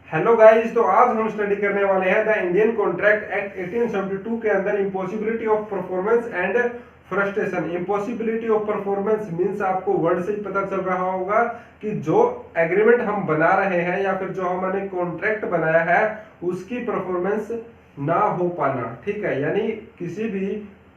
Hello guys, तो आज हम स्टडी करने वाले हैं द इंडियन कॉन्ट्रैक्ट एक्ट 1872 के अंदर impossibility of performance and frustration. Impossibility of performance means आपको वर्ड से ही पता चल रहा होगा कि जो एग्रीमेंट हम बना रहे हैं या फिर जो हमने कॉन्ट्रैक्ट बनाया है उसकी परफॉर्मेंस ना हो पाना। ठीक है, यानी किसी भी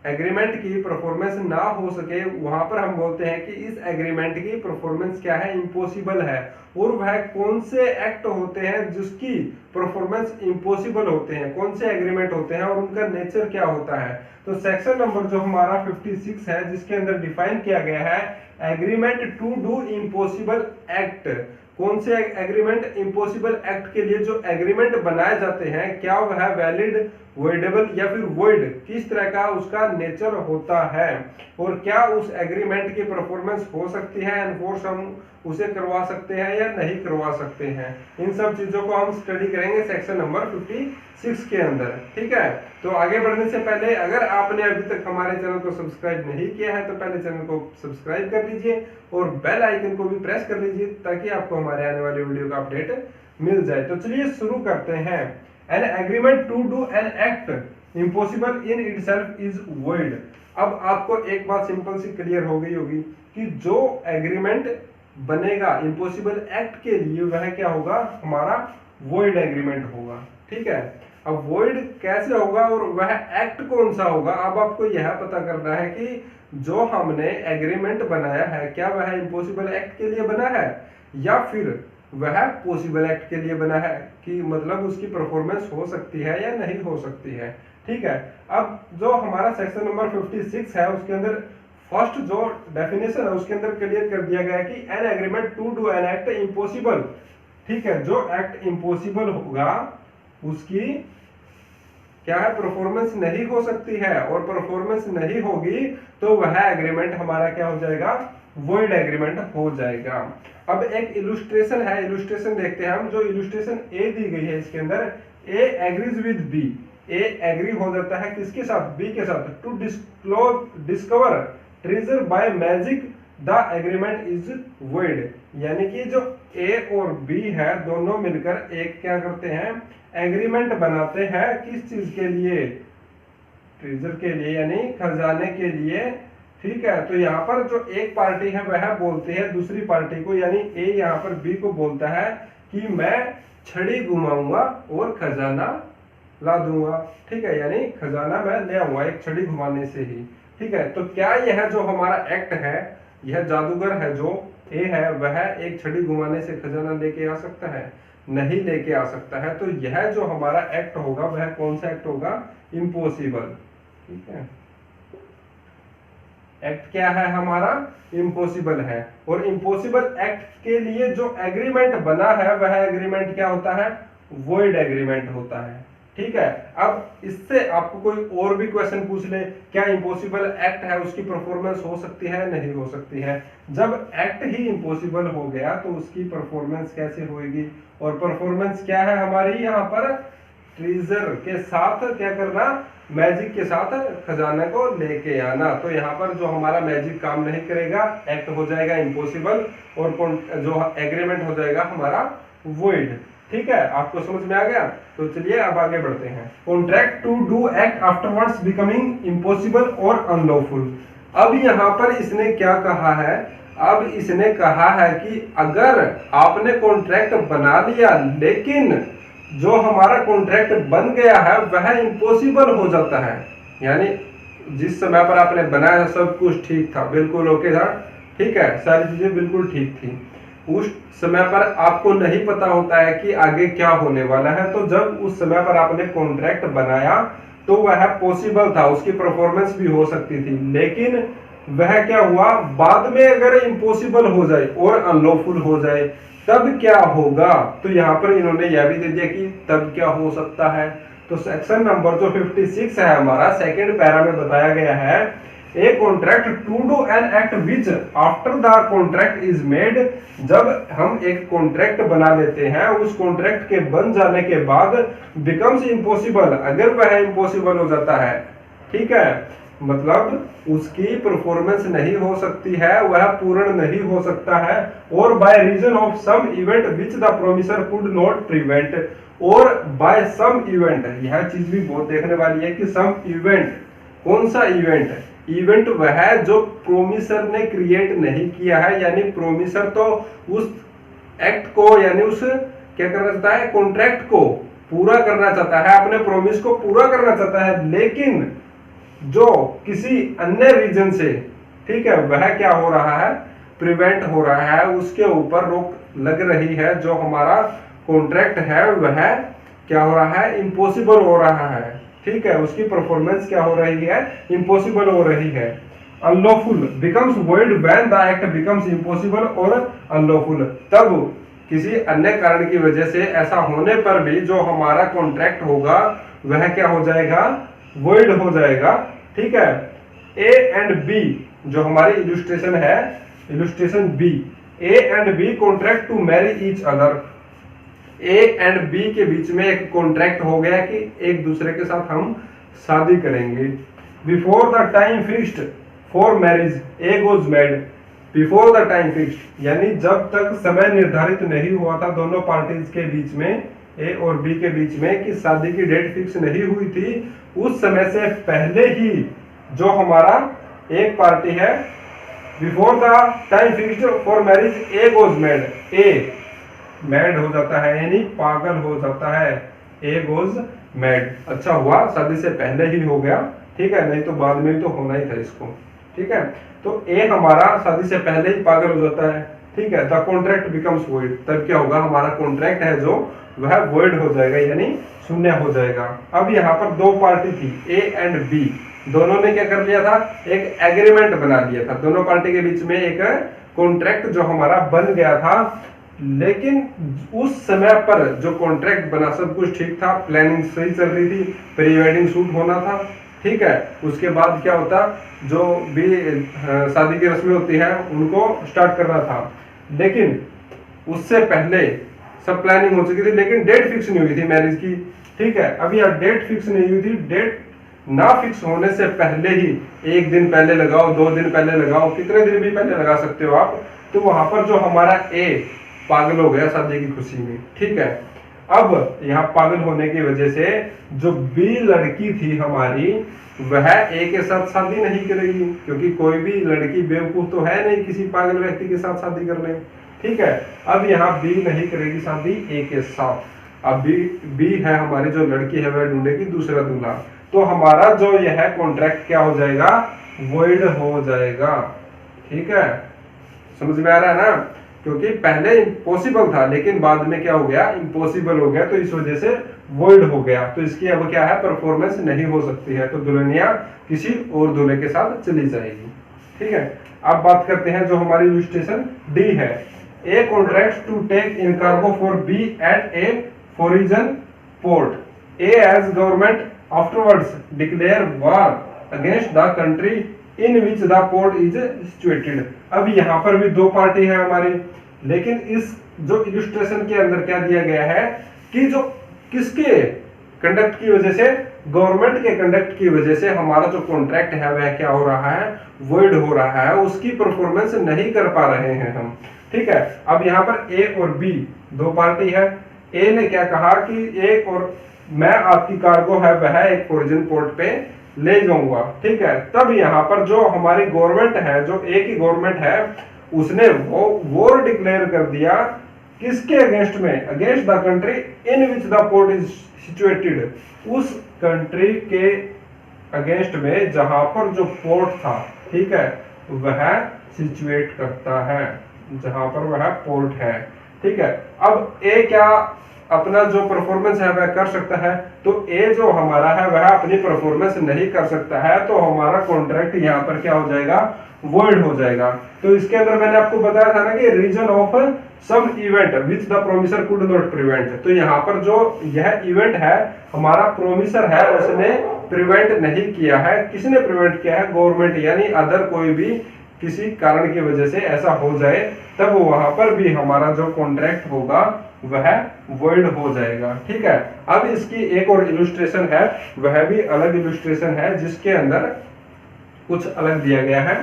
एग्रीमेंट की परफॉर्मेंस ना हो सके, वहां पर हम बोलते हैं कि इस एग्रीमेंट की परफॉर्मेंस क्या है, इम्पॉसिबल है। और वह कौन से एक्ट होते हैं जिसकी परफॉर्मेंस इम्पॉसिबल होते हैं, कौन से एग्रीमेंट होते हैं और उनका नेचर क्या होता है। तो सेक्शन नंबर जो हमारा 56 है जिसके अंदर डिफाइन किया गया है agreement to do impossible act. कौन से एग्रीमेंट, इम्पॉसिबल एक्ट के लिए जो एग्रीमेंट बनाए जाते हैं क्या वह वैलिड, वॉइडेबल या फिर वॉइड, किस तरह का उसका नेचर होता है और क्या उस एग्रीमेंट की परफॉर्मेंस हो सकती है, एनफोर्स हम उसे करवा सकते हैं या नहीं करवा सकते हैं। इन सब चीजों को हम स्टडी करेंगे सेक्शन नंबर 56 के अंदर। ठीक है, तो आगे बढ़ने से पहले अगर आपने अभी तक हमारे चैनल को सब्सक्राइब नहीं किया है तो पहले चैनल को सब्सक्राइब कर लीजिए और बेल आइकन को भी प्रेस कर लीजिए ताकि आपको हमारे आने वाले वीडियो का अपडेट मिल जाए। तो चलिए शुरू करते हैं। An agreement to do an act impossible in itself is void. अब आपको एक बात सिंपल सी क्लियर हो गई होगी कि जो एग्रीमेंट बनेगा इम्पॉसिबल एक्ट के लिए वह क्या होगा, हमारा वॉइड एग्रीमेंट होगा। ठीक है, अब वॉइड कैसे होगा और वह एक्ट कौन सा होगा, अब आपको यह पता करना है कि जो हमने एग्रीमेंट बनाया है क्या वह इम्पॉसिबल एक्ट के लिए बना है या फिर वह पॉसिबल एक्ट के लिए बना है, कि मतलब उसकी परफॉर्मेंस हो सकती है या नहीं हो सकती है। ठीक है, अब जो हमारा सेक्शन नंबर 56 है उसके अंदर फर्स्ट जो डेफिनेशन है उसके अंदर क्लियर कर दिया गया है कि an agreement to do an act impossible. ठीक है, जो एक्ट इम्पॉसिबल होगा उसकी क्या है, परफॉर्मेंस नहीं हो सकती है और परफॉर्मेंस नहीं होगी तो वह एग्रीमेंट हमारा क्या हो जाएगा, वॉइड एग्रीमेंट हो जाएगा। अब एक इलुस्ट्रेशन है, इलुस्ट्रेशन देखते हैं हम। जो इलुस्ट्रेशन ए दी गई है इसके अंदर A agrees with B, A agree हो जाता है किसके साथ, बी के साथ। To discover treasure by magic the agreement is void, यानी कि जो ए और बी है दोनों मिलकर एक क्या करते हैं, एग्रीमेंट बनाते हैं किस चीज के लिए, ट्रेजर के लिए यानी खजाने के लिए। ठीक है, तो यहाँ पर जो एक पार्टी है वह बोलती है दूसरी पार्टी को, यानी ए यहाँ पर बी को बोलता है कि मैं छड़ी घुमाऊंगा और खजाना ला दूंगा। ठीक है, यानी खजाना मैं ले आऊंगा एक छड़ी घुमाने से ही। ठीक है, तो क्या यह जो हमारा एक्ट है, यह जादूगर है जो ए है वह एक छड़ी घुमाने से खजाना लेके आ सकता है, नहीं लेके आ सकता है। तो यह जो हमारा एक्ट होगा वह कौन सा एक्ट होगा, इम्पॉसिबल। ठीक है, एक्ट क्या है हमारा, इम्पॉसिबल है। और इम्पॉसिबल एक्ट के लिए जो एग्रीमेंट बना है वह एग्रीमेंट क्या होता है, वॉइड एग्रीमेंट होता है। ठीक है, अब इससे आपको कोई और भी क्वेश्चन पूछ ले, क्या इम्पॉसिबल एक्ट है उसकी परफॉर्मेंस हो सकती है, नहीं हो सकती है। जब एक्ट ही इम्पॉसिबल हो गया तो उसकी परफॉर्मेंस कैसे होगी, और परफॉर्मेंस क्या है हमारी यहाँ पर, ट्रेजर के साथ क्या करना, मैजिक के साथ खजाने को लेके आना। तो यहाँ पर जो हमारा मैजिक काम नहीं करेगा, एक्ट हो जाएगा इम्पॉसिबल और जो एग्रीमेंट हो जाएगा हमारा वॉइड। ठीक है, आपको समझ में आ गया। तो चलिए अब आगे बढ़ते हैं। Contract to do act afterwards becoming impossible और अनलॉफुल। अब यहाँ पर इसने क्या कहा है, अब इसने कहा है कि अगर आपने कॉन्ट्रैक्ट बना लिया लेकिन जो हमारा कॉन्ट्रैक्ट बन गया है वह इम्पॉसिबल हो जाता है, यानी जिस समय पर आपने बनाया सब कुछ ठीक था, बिल्कुल ओके था, ठीक है, सारी चीजें बिल्कुल ठीक थी, उस समय पर आपको नहीं पता होता है कि आगे क्या होने वाला है। तो जब उस समय पर आपने कॉन्ट्रैक्ट बनाया तो वह पॉसिबल था, उसकी परफॉर्मेंस भी हो सकती थी, लेकिन वह क्या हुआ, बाद में अगर इम्पॉसिबल हो जाए और अनलॉफुल हो जाए तब क्या होगा। तो यहाँ पर इन्होंने यह भी दे दिया कि तब क्या हो सकता है। तो सेक्शन नंबर जो 56 है हमारा सेकेंड पैरा में बताया गया है, ए contract to do an act which after the contract is made. जब हम एक कॉन्ट्रैक्ट बना लेते हैं उस कॉन्ट्रैक्ट के बन जाने के बाद बिकम्स इम्पॉसिबल, अगर वह इम्पॉसिबल हो जाता है, ठीक है, मतलब उसकी परफॉर्मेंस नहीं हो सकती है, वह पूर्ण नहीं हो सकता है। और by reason of some event which the promisor could not prevent, और बाय सम इवेंट, यह चीज भी बहुत देखने वाली है कि सम इवेंट, कौन सा इवेंट? इवेंट वह जो प्रोमिसर ने क्रिएट नहीं किया है, यानी प्रोमिसर तो उस एक्ट को, यानी उस क्या करना चाहता है, कॉन्ट्रैक्ट को पूरा करना चाहता है, अपने प्रोमिस को पूरा करना चाहता है, लेकिन जो किसी अन्य रीजन से, ठीक है, वह क्या हो रहा है, प्रिवेंट हो रहा है, उसके ऊपर रोक लग रही है, जो हमारा कॉन्ट्रैक्ट है वह क्या हो रहा है, इम्पॉसिबल हो रहा है, ठीक है, उसकी परफॉर्मेंस क्या हो रही है, इम्पॉसिबल हो रही है। Unlawful becomes void when the act becomes impossible और अनलॉफुल, तब किसी अन्य कारण की वजह से ऐसा होने पर भी जो हमारा कॉन्ट्रैक्ट होगा वह क्या हो जाएगा, वॉइड हो जाएगा, ठीक है। ए एंड बी जो हमारी इलस्ट्रेशन है, illustration B, A and B contract to marry each other, A and B के बीच में एक कॉन्ट्रैक्ट हो गया कि एक दूसरे के साथ हम शादी करेंगे। Before the time fixed for marriage A goes married, before the time fixed यानी जब तक समय निर्धारित नहीं हुआ था दोनों पार्टीज के बीच में, ए और बी के बीच में, कि शादी की डेट फिक्स नहीं हुई थी, उस समय से पहले ही जो हमारा एक पार्टी है, before the time fixed for marriage A goes mad, a mad हो जाता है यानी पागल हो जाता है, ए गोज मैड, अच्छा हुआ शादी से पहले ही हो गया, ठीक है, नहीं तो बाद में तो होना ही था इसको, ठीक है। तो ए हमारा शादी से पहले ही पागल हो जाता है, ठीक है, द कॉन्ट्रैक्ट बिकम्स वॉइड, तब क्या होगा, हमारा कॉन्ट्रैक्ट है जो वह वॉइड हो जाएगा यानी शून्य हो जाएगा। अब यहाँ पर दो पार्टी थी, ए एंड बी, दोनों ने क्या कर लिया था, एक एग्रीमेंट बना लिया था, दोनों पार्टी के बीच में एक कॉन्ट्रैक्ट जो हमारा बन गया था, लेकिन उस समय पर जो कॉन्ट्रैक्ट बना सब कुछ ठीक था, प्लानिंग सही चल रही थी, प्री वेडिंग शूट होना था, ठीक है, उसके बाद क्या होता, जो भी शादी की रस्में होती हैं उनको स्टार्ट करना था, लेकिन उससे पहले सब प्लानिंग हो चुकी थी, लेकिन डेट फिक्स नहीं हुई थी मैरिज की, ठीक है। अब यह डेट फिक्स नहीं हुई थी, डेट ना फिक्स होने से पहले ही, एक दिन पहले लगाओ, 2 दिन पहले लगाओ, कितने दिन भी पहले लगा सकते हो आप, तो वहां पर जो हमारा ए पागल हो गया शादी की खुशी में, ठीक है। अब यहाँ पागल होने की वजह से जो बी लड़की थी हमारी, वह ए के साथ शादी नहीं करेगी, क्योंकि कोई भी लड़की बेवकूफ तो है नहीं किसी पागल व्यक्ति के साथ शादी कर ले, ठीक है। अब यहाँ बी नहीं करेगी शादी ए के साथ, अब बी है हमारी जो लड़की है वह ढूंढेगी दूसरा दूल्हा, तो हमारा जो यह कॉन्ट्रैक्ट क्या हो जाएगा, वॉइड हो जाएगा, ठीक है, समझ में आ रहा है ना, क्योंकि पहले इम्पॉसिबल था लेकिन बाद में क्या हो गया, इम्पॉसिबल हो गया, तो इस वजह से वॉइड हो गया, तो इसकी अब क्या है, परफॉर्मेंस नहीं हो सकती है, तो दुल्हनिया किसी और दूल्हे के साथ चली जाएगी, ठीक है। अब बात करते हैं जो हमारी इलस्ट्रेशन डी है, ए contract to take in cargo for B at a foreign port, A's government afterwards declare war against the country in which the port is situated. अब यहाँ पर भी दो पार्टी है हमारी, लेकिन इस जो इलस्ट्रेशन के अंदर क्या दिया गया है कि जो किसके कंडक्ट की वजह से, गवर्नमेंट के कंडक्ट की वजह से हमारा जो कॉन्ट्रैक्ट है वह क्या हो रहा है, वॉइड हो रहा है, उसकी परफॉर्मेंस नहीं कर पा रहे हैं हम, ठीक है। अब यहाँ पर ए और बी दो पार्टी है, ए ने क्या कहा कि एक और मैं आपकी कार्गो है वह एक फॉरिन पोर्ट पे ले जाऊंगा, ठीक है। तब यहाँ पर जो हमारी गवर्नमेंट है, जो ए की गवर्नमेंट है, उसने वो वॉर डिक्लेयर कर दिया किसके अगेंस्ट में, against the country in which the port is situated, उस कंट्री के अगेंस्ट में जहां पर जो पोर्ट था, ठीक है, वह सिचुएट करता है, जहां पर वह पोर्ट है, ठीक है। अब ए क्या अपना जो परफॉर्मेंस है वह कर सकता है, तो ए जो हमारा है वह अपनी परफॉर्मेंस नहीं कर सकता है, तो हमारा कॉन्ट्रैक्ट यहाँ पर क्या हो जाएगा, वॉइड हो जाएगा। तो इसके अंदर मैंने आपको बताया था ना कि reason of some event which the promisor could not prevent, तो यहाँ पर जो यह इवेंट है हमारा प्रोमिसर है उसने प्रिवेंट नहीं किया है, किसने प्रिवेंट किया है, गवर्नमेंट, यानी अदर कोई भी किसी कारण की वजह से ऐसा हो जाए तब वहां पर भी हमारा जो कॉन्ट्रैक्ट होगा वह वॉइड हो जाएगा, ठीक है। अब इसकी एक और इलस्ट्रेशन है, वह भी अलग इलस्ट्रेशन है, जिसके अंदर कुछ अलग दिया गया है।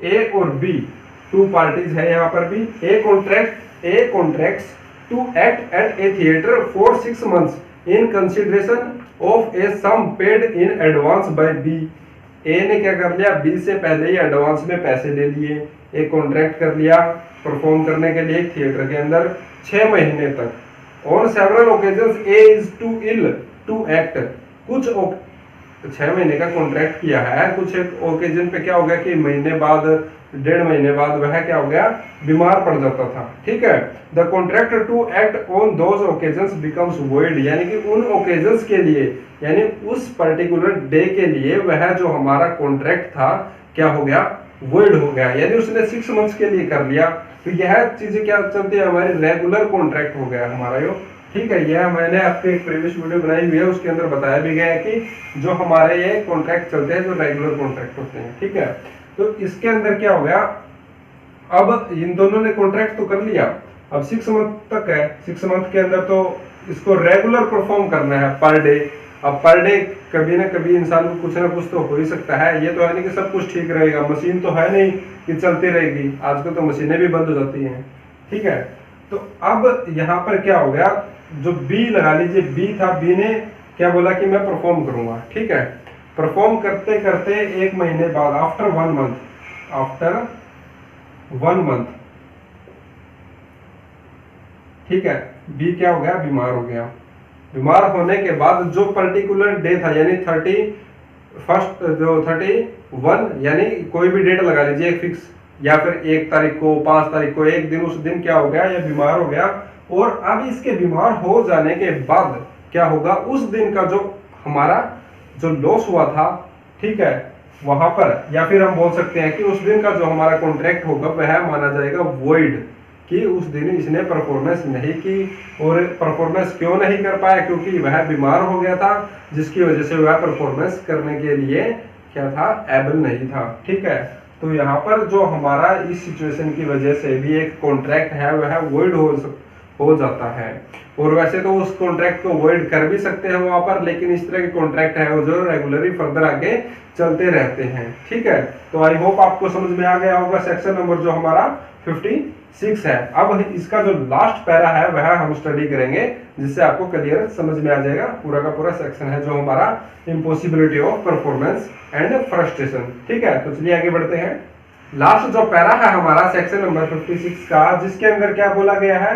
ए और बी, टू पार्टीज है यहाँ पर भी। A contracts to act at a theatre for 6 months in consideration of a sum paid in advance by B. A ने क्या कर लिया, बी से पहले ही एडवांस में पैसे ले लिए, एक कॉन्ट्रैक्ट कर लिया परफॉर्म करने के लिए थिएटर के अंदर 6 महीने तक। On several occasions A is too ill to act, कुछ 6 महीने का कॉन्ट्रैक्ट किया है, कुछ एक ओकेजन पे क्या हो गया कि महीने बाद, 1.5 महीने बाद वह क्या हो गया, बीमार पड़ जाता था। ठीक है, the contract to act on those occasions becomes void, यानी कि उन ओकेजन्स के लिए, यानी उस पर्टिकुलर डे के लिए वह जो हमारा कॉन्ट्रैक्ट था क्या हो गया, वॉइड हो गया, यानी उसने 6 months के लिए कर लिया। तो यह चीजें क्या चलती है, हमारी रेगुलर कॉन्ट्रैक्ट हो गया हमारा यो। ठीक है, यह मैंने आपके एक प्रीवियस वीडियो बनाई हुई है, उसके अंदर बताया भी गया है कि जो हमारे ये कॉन्ट्रैक्ट चलते हैं जो रेगुलर कॉन्ट्रैक्ट होते हैं। ठीक है, तो इसके अंदर क्या हो गया, अब इन दोनों ने कॉन्ट्रैक्ट तो कर लिया, अब 6 month तक है, 6 month के अंदर तो इसको रेगुलर परफॉर्म करना है पर डे। अब पर डे कभी ना कभी इंसान को कुछ ना कुछ तो हो ही सकता है, ये तो है नहीं कि सब कुछ ठीक रहेगा, मशीन तो है नहीं कि चलती रहेगी, आजकल तो मशीनें भी बंद हो जाती हैं। ठीक है, तो अब यहाँ पर क्या हो गया, जो बी लगा लीजिए, बी था, बी ने क्या बोला कि मैं परफॉर्म करूंगा। ठीक है, परफॉर्म करते करते 1 महीने बाद, आफ्टर 1 month, ठीक है, बी क्या हो गया, बीमार हो गया। बीमार होने के बाद जो पर्टिकुलर डे था, यानी 31 यानी कोई भी डेट लगा लीजिए एक फिक्स, या फिर 1 तारीख को, 5 तारीख को, एक दिन, उस दिन क्या हो गया, या बीमार हो गया। और अब इसके बीमार हो जाने के बाद क्या होगा, उस दिन का जो हमारा जो लॉस हुआ था, ठीक है, वहां पर, या फिर हम बोल सकते हैं कि उस दिन का जो हमारा कॉन्ट्रैक्ट होगा वह माना जाएगा वॉइड, कि उस दिन इसने परफॉर्मेंस नहीं की। और परफॉर्मेंस क्यों नहीं कर पाया, क्योंकि वह बीमार हो गया था, जिसकी वजह से वह परफॉर्मेंस करने के लिए क्या था, एबल नहीं था। ठीक है, तो यहाँ पर जो हमारा इस सिचुएशन की वजह से भी एक कॉन्ट्रैक्ट है वह वॉइड हो जाता है। और वैसे तो उस कॉन्ट्रैक्ट को वॉइड कर भी सकते हैं वहां पर, लेकिन इस तरह के कॉन्ट्रैक्ट है वो जो रेगुलरली फर्दर आगे चलते रहते हैं। ठीक है, तो आई होप आपको समझ में आ गया होगा सेक्शन नंबर जो हमारा 56 है। अब इसका जो लास्ट पैरा है वह हम स्टडी करेंगे, जिससे आपको क्लियर समझ में आ जाएगा, पूरा का पूरा सेक्शन है जो हमारा impossibility of performance and frustration. ठीक है, तो चलिए आगे बढ़ते हैं। लास्ट जो पैरा है हमारा सेक्शन नंबर 56 का, जिसके अंदर क्या बोला गया है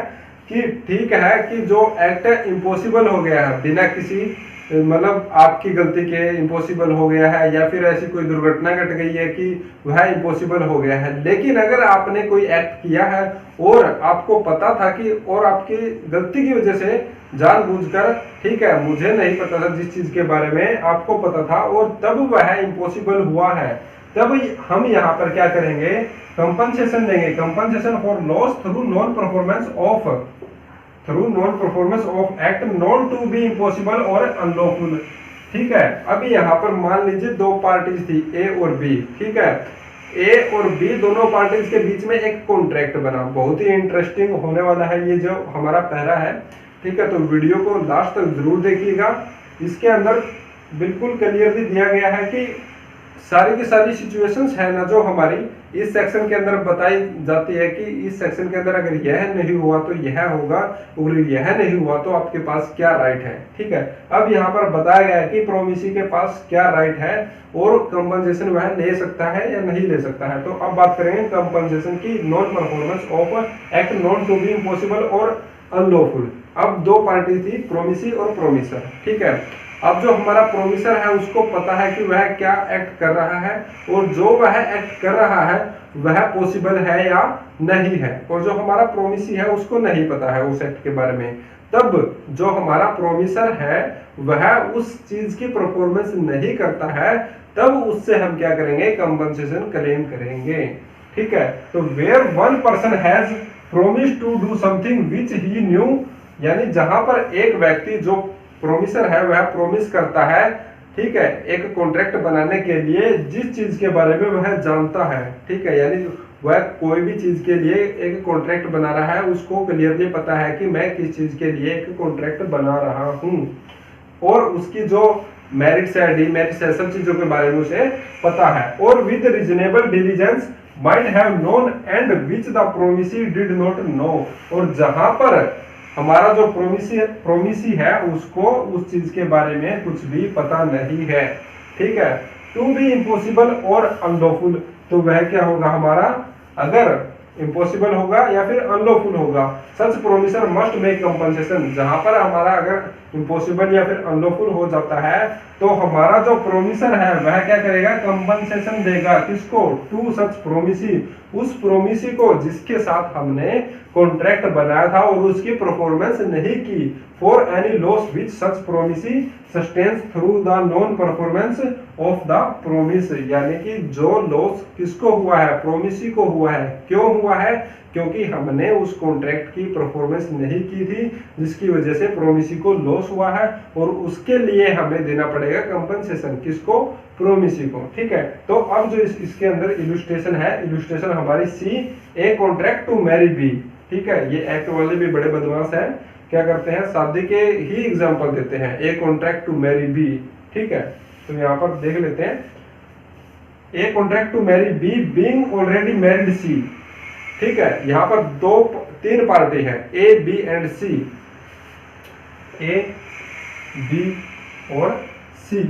कि ठीक है कि जो एक्ट इम्पॉसिबल हो गया है, बिना किसी मतलब आपकी गलती के इम्पॉसिबल हो गया है, या फिर ऐसी कोई दुर्घटना घट गई है कि वह इम्पॉसिबल हो गया है, लेकिन अगर आपने कोई एक्ट किया है और आपको पता था कि, और आपकी गलती की वजह से जानबूझकर, ठीक है, मुझे नहीं पता था जिस चीज के बारे में आपको पता था, और तब वह इम्पॉसिबल हुआ है, तब हम यहाँ पर क्या करेंगे, कंपनसेशन देंगे। Compensation for loss through non performance of act known to be impossible और अनलॉफुल। ठीक है, अभी यहाँ पर मान लीजिए 2 पार्टीज थी, ए और बी। ठीक है, ए और बी दोनों पार्टीज के बीच में एक कॉन्ट्रैक्ट बना। बहुत ही इंटरेस्टिंग होने वाला है ये जो हमारा पहला है। ठीक है, तो वीडियो को लास्ट तक जरूर देखिएगा। इसके अंदर बिल्कुल क्लियरली दिया गया है कि सारी की सारी सिचुएशंस है ना जो हमारी इस सेक्शन के अंदर बताई जाती है, कि इस सेक्शन के अंदर अगर यह नहीं हुआ तो यह होगा, और यह नहीं हुआ तो आपके पास क्या राइट है। ठीक है, अब यहाँ पर बताया गया है कि प्रोमिसी के पास क्या राइट है और कंपनसेशन वह ले सकता है या नहीं ले सकता है। तो अब बात करेंगे कंपनसेशन की, non performance of act known to be impossible और अनलॉफुल। अब 2 पार्टी थी, प्रोमिसी और प्रोमिसर। ठीक है, अब जो हमारा प्रोमिसर है उसको पता है कि वह क्या एक्ट कर रहा है, और जो वह एक्ट कर रहा है वह पॉसिबल है या नहीं है, और जो हमारा प्रोमिसी है उसको नहीं पता है उस एक्ट के बारे में। तब जो हमारा प्रोमिसर है वह उस चीज की परफॉर्मेंस नहीं करता है, तब उससे हम क्या करेंगे, कंपनसेशन क्लेम करेंगे। ठीक है, तो where one person has promise to do something which he knew, यानी जहां पर एक व्यक्ति जो प्रोमिसर है वह प्रोमिस करता है, ठीक है, एक कॉन्ट्रैक्ट बनाने के लिए जिस चीज के बारे में वह जानता है। ठीक है, यानी वह कोई भी चीज के लिए एक कॉन्ट्रैक्ट बना रहा है, उसको क्लियरली पता है कि मैं किस चीज के लिए एक कॉन्ट्रैक्ट बना रहा हूं, और उसकी जो मेरिट्स है, डीमेरिट्स है, सब चीजों के बारे में उसे पता है। और with reasonable diligence might have known and which the promisee did not know, और जहां पर हमारा जो प्रोमिसी है उसको उस चीज के बारे में कुछ भी पता नहीं है, ठीक है। टू बी इम्पॉसिबल और अनलॉफुल, तो वह क्या होगा हमारा, अगर इम्पॉसिबल होगा या फिर अनलॉफुल होगा। सच प्रोमिसर मस्ट मेक कंपनसेशन, जहां पर हमारा अगर इम्पॉसिबल या फिर अनलॉफुल हो जाता है तो हमारा जो प्रोमिसर है वह क्या करेगा, कंपनसेशन देगा। किसको, टू सच प्रोमिसी, उस प्रोमिसी को जिसके साथ हमने कॉन्ट्रैक्ट बनाया था और उसकी परफॉर्मेंस नहीं की। For any loss which such promisee sustains through the non performance of the promise, यानी कि जो लॉस किसको हुआ है, प्रोमिसी को हुआ है। क्यों हुआ है, क्योंकि हमने उस कॉन्ट्रैक्ट की परफॉर्मेंस नहीं की थी, जिसकी वजह से प्रोमिसी को लॉस हुआ है और उसके लिए हमें देना पड़ेगा कंपनसेशन। किसको, प्रोमिसी को, ठीक है। तो अब जो इसके अंदर इलुस्ट्रेशन है, इलुस्ट्रेशन हमारी C, A contract to marry B, ठीक है। ये एक्ट वाले भी बड़े बदमाश है, क्या करते हैं, शादी के ही एग्जाम्पल देते हैं, A contract to marry B, ठीक है। तो यहाँ पर देख लेते हैं, A contract to marry B being already married C, ठीक है। यहाँ पर तीन पार्टी है, A B and C, A B और सी,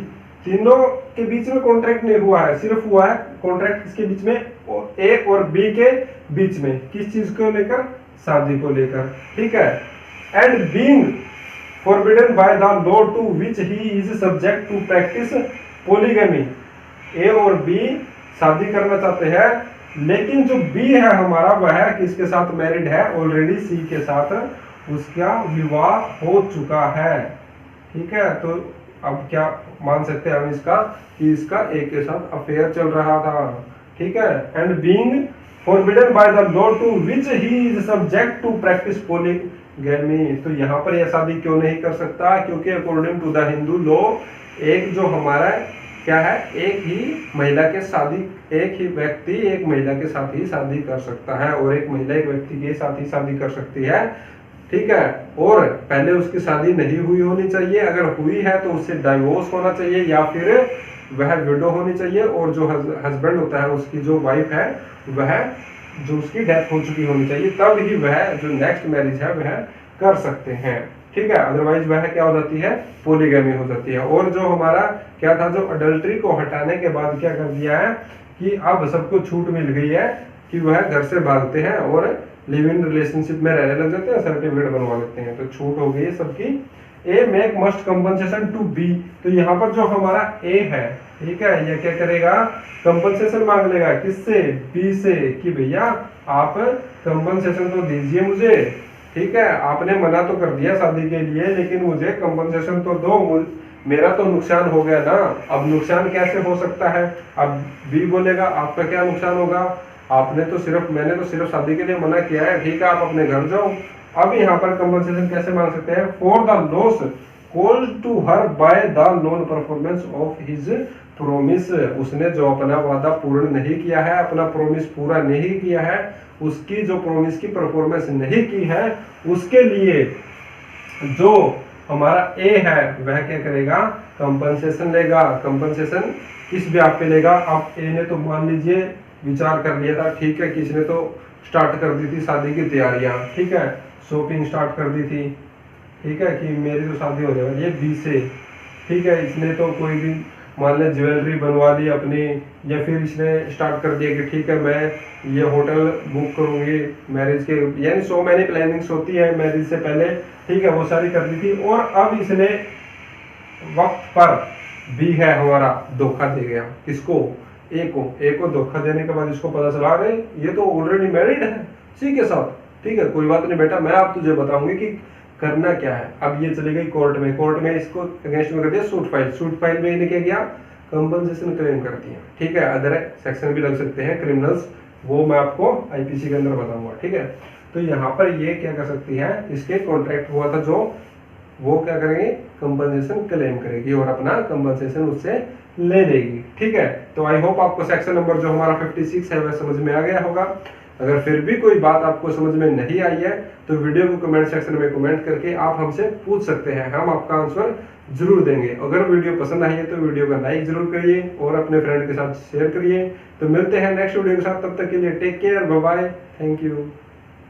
तीनों के बीच में कॉन्ट्रैक्ट नहीं हुआ है, सिर्फ हुआ है कॉन्ट्रैक्ट किसके बीच में, ए और बी के बीच में। किस चीज को लेकर, शादी को लेकर, ठीक है। And being forbidden by the law to which he is subject to practice polygamy, A और बी शादी करना चाहते हैं, लेकिन जो बी है हमारा वह किसके साथ मैरिड है, ऑलरेडी सी के साथ उसका विवाह हो चुका है, ठीक है। तो अब क्या मान सकते हैं हम इसका, कि इसका ए के साथ अफेयर चल रहा था, ठीक है। And being forbidden by the law to which he is subject to practice polygamy, तो यहाँ पर यह शादी क्यों नहीं कर सकता, क्योंकि according to the Hindu law एक जो हमारा क्या है, एक ही महिला के शादी, एक ही व्यक्ति एक महिला के साथ ही शादी कर सकता है और एक महिला एक व्यक्ति के साथ ही शादी कर सकती है, ठीक है। और पहले उसकी शादी नहीं हुई होनी चाहिए, अगर हुई है तो उससे डाइवोर्स होना चाहिए या फिर वह विडो होनी चाहिए, और जो हस्बैंड होता है उसकी जो वाइफ है वह जो उसकी डेथ हो चुकी होनी चाहिए, तब ही वह जो नेक्स्ट मैरिज है वह कर सकते हैं, ठीक है। अदरवाइज वह क्या हो जाती है, पोलीगमी हो जाती है। और जो हमारा क्या था, जो अडल्ट्री को हटाने के बाद क्या कर दिया है कि अब सबको छूट मिल गई है कि वह घर से भागते हैं और लिव इन रिलेशनशिप में रहने लग जाते हैं, सर्टिफिकेट बनवा लेते हैं, तो छूट हो गई है सबकी। A make must compensation to B, तो यहाँ पर जो हमारा ए है, ठीक है, यह क्या करेगा, कंपनसेशन मांग लेगा, किससे, बी से, कि भैया आप कंपनसेशन तो दीजिए मुझे, ठीक है। आपने मना तो कर दिया शादी के लिए, लेकिन मुझे कंपनसेशन तो दो, मेरा तो नुकसान हो गया ना। अब नुकसान कैसे हो सकता है, अब बी बोलेगा आपका क्या नुकसान होगा, आपने तो सिर्फ, मैंने तो सिर्फ शादी के लिए मना किया है, ठीक है, आप अपने घर जाओ। अब यहाँ पर कंपनसेशन कैसे मांग सकते हैं, for the loss called to her by the non performance of his promise, उसने जो अपना वादा पूर्ण नहीं किया है, अपना प्रोमिस पूरा नहीं किया है, उसकी जो प्रोमिस की परफॉर्मेंस नहीं की है, उसके लिए जो हमारा ए है वह क्या करेगा, कंपनसेशन लेगा। कंपनसेशन किस ब्याह पे लेगा, अब ए ने तो मान लीजिए विचार कर लिया था, ठीक है, किसने तो स्टार्ट कर दी थी शादी की तैयारियां, ठीक है, शॉपिंग स्टार्ट कर दी थी, ठीक है, कि मेरी तो शादी हो जाएगी, ये बी से, ठीक है, इसने तो कोई भी मान ले ज्वेलरी बनवा ली अपनी, या फिर इसने स्टार्ट कर दिया कि ठीक है मैं ये होटल बुक करूंगी मैरिज के, यानी सो मैनी प्लानिंग्स होती है मैरिज से पहले, ठीक है, वो सारी कर दी थी। और अब इसने वक्त पर बी है हमारा धोखा दे गया, किसको, ए को। ए को धोखा देने के बाद इसको पता चला रहे ये तो ऑलरेडी मैरिड है सी के साथ, ठीक है, कोई बात नहीं बेटा, मैं आप तुझे बताऊंगी कि करना क्या है। अब ये चली गई कोर्ट में, कोर्ट में इसको अगेंस्ट में कर दिया सूट फाइल, सूट फाइल में इन्हें क्या किया, कंपनसेशन क्लेम कर दिया, ठीक है। अदर सेक्शन भी लग सकते हैं क्रिमिनल्स, वो मैं आपको आईपीसी के अंदर बताऊंगा, ठीक है। तो यहाँ पर ये क्या कर सकती है, इसके कॉन्ट्रैक्ट हुआ था जो वो क्या करेंगे, कंपनसेशन क्लेम करेगी और अपना कंपनसेशन उससे ले लेगी। ठीक है, तो आई होप आपको सेक्शन नंबर जो हमारा 56 है वह समझ में आ गया होगा। अगर फिर भी कोई बात आपको समझ में नहीं आई है तो वीडियो को कमेंट सेक्शन में कमेंट करके आप हमसे पूछ सकते हैं, हम आपका आंसर जरूर देंगे। अगर वीडियो पसंद आई है तो वीडियो का लाइक जरूर करिए और अपने फ्रेंड के साथ शेयर करिए। तो मिलते हैं नेक्स्ट वीडियो के साथ, तब तक के लिए take care, bye bye, thank you.